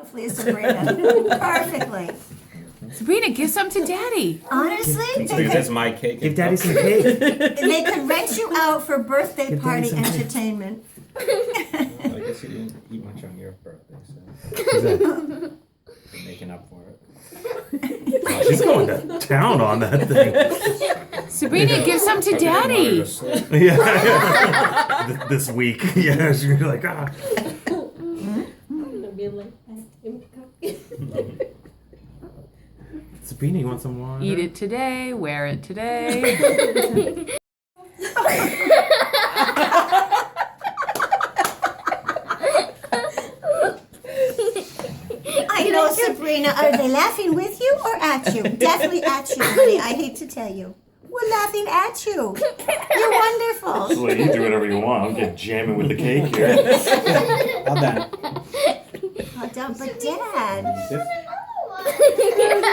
Hopefully, Sabrina. Perfectly. Sabrina, give some to Daddy. Honestly, Because that's my cake. Give Daddy some cake. they could rent you out for birthday Give party Daddy some cake. entertainment. Well, I guess you didn't eat much on your birthday, so Exactly. you're making up for it. Oh, she's going to town on that thing. Sabrina, give some to Daddy. Yeah. This week. Yeah, she's gonna be like, ah. Sabrina, you want some water? Eat it today, wear it today. I know, Sabrina. Are they laughing with you or at you? Definitely at you, honey. I hate to tell you. We're laughing at you. You're wonderful. So you do whatever you want. I'm just jamming with the cake here. All done. Oh, don't, but Dad. This-